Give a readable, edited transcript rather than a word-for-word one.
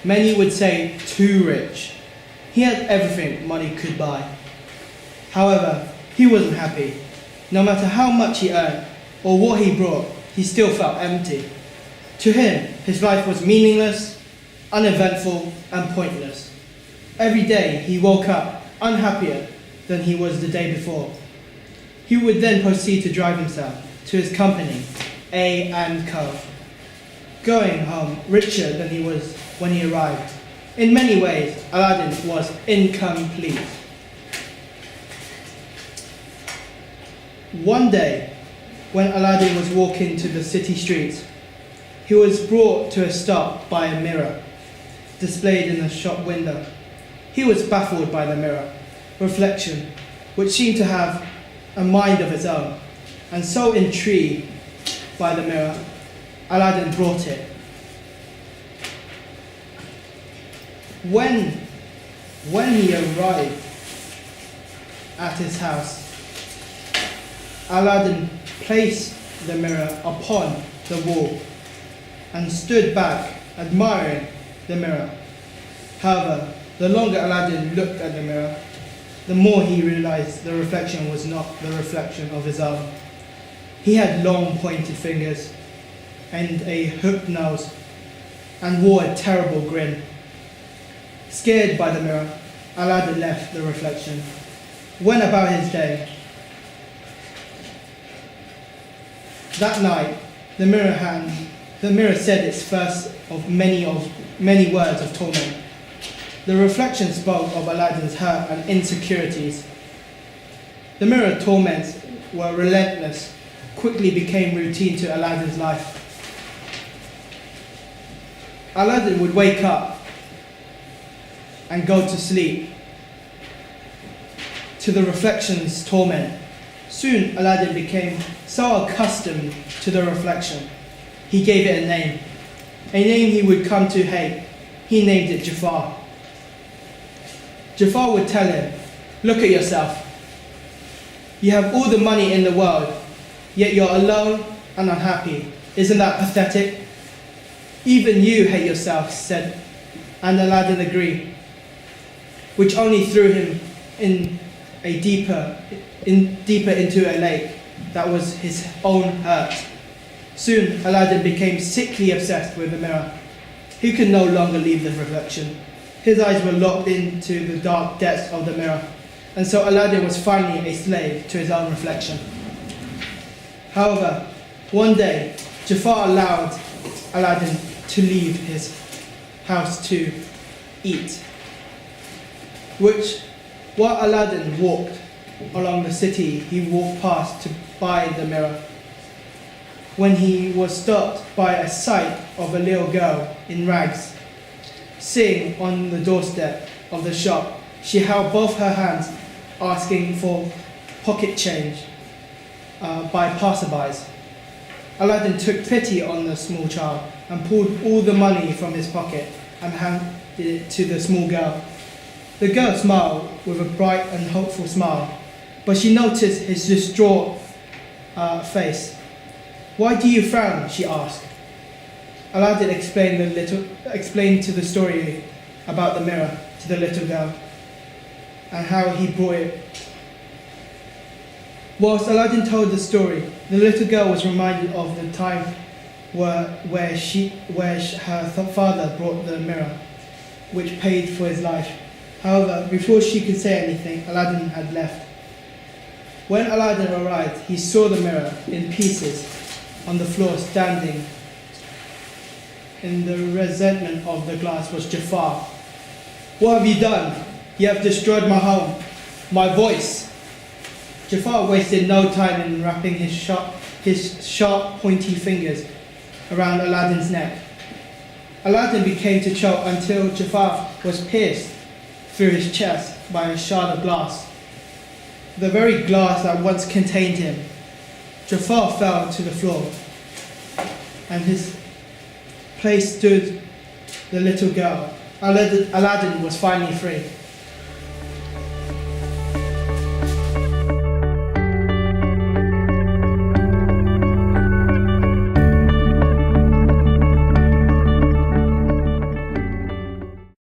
Many would say too rich. He had everything money could buy. However, he wasn't happy. No matter how much he earned or what he brought, he still felt empty. To him, his life was meaningless, uneventful, and pointless. Every day he woke up unhappier than he was the day before. He would then proceed to drive himself to his company, A&Co, going home richer than he was when he arrived. In many ways, Aladdin was incomplete. One day, when Aladdin was walking to the city streets, he was brought to a stop by a mirror displayed in a shop window. He was baffled by the mirror reflection, which seemed to have a mind of its own, and so intrigued by the mirror, Aladdin brought it. When he arrived at his house, Aladdin placed the mirror upon the wall and stood back, admiring the mirror. However, the longer Aladdin looked at the mirror, the more he realized the reflection was not the reflection of his own. He had long pointed fingers and a hooked nose and wore a terrible grin. Scared by the mirror, Aladdin left the reflection, went about his day. That night, the mirror said its first of many words of torment. The reflection spoke of Aladdin's hurt and insecurities. The mirror torments were relentless, quickly became routine to Aladdin's life. Aladdin would wake up and go to sleep to the reflection's torment. Soon Aladdin became so accustomed to the reflection, he gave it a name he would come to hate. He named it Jafar. Jafar would tell him, "Look at yourself. You have all the money in the world, yet you're alone and unhappy. Isn't that pathetic? Even you hate yourself," said, and Aladdin agreed, which only threw him deeper into a lake that was his own hurt. Soon Aladdin became sickly obsessed with the mirror. He could no longer leave the reflection. His eyes were locked into the dark depths of the mirror, and so Aladdin was finally a slave to his own reflection. However, one day, Jafar allowed Aladdin to leave his house to eat, which, while Aladdin walked along the city, he walked past to buy the mirror. When he was stopped by a sight of a little girl in rags, sitting on the doorstep of the shop. She held both her hands, asking for pocket change by passerbys. Aladdin took pity on the small child and pulled all the money from his pocket and handed it to the small girl. The girl smiled with a bright and hopeful smile, but she noticed his distraught face. "Why do you frown?" she asked. Aladdin explained to the story about the mirror to the little girl and how he brought it. Whilst Aladdin told the story, the little girl was reminded of the time where her father brought the mirror, which paid for his life. However, before she could say anything, Aladdin had left. When Aladdin arrived, he saw the mirror in pieces on the floor. Standing in the resentment of the glass was Jafar. "What have you done? You have destroyed my home, my voice." Jafar wasted no time in wrapping his sharp, pointy fingers around Aladdin's neck. Aladdin began to choke until Jafar was pierced through his chest by a shard of glass, the very glass that once contained him. Jafar fell to the floor, and his place stood the little girl. Aladdin was finally free.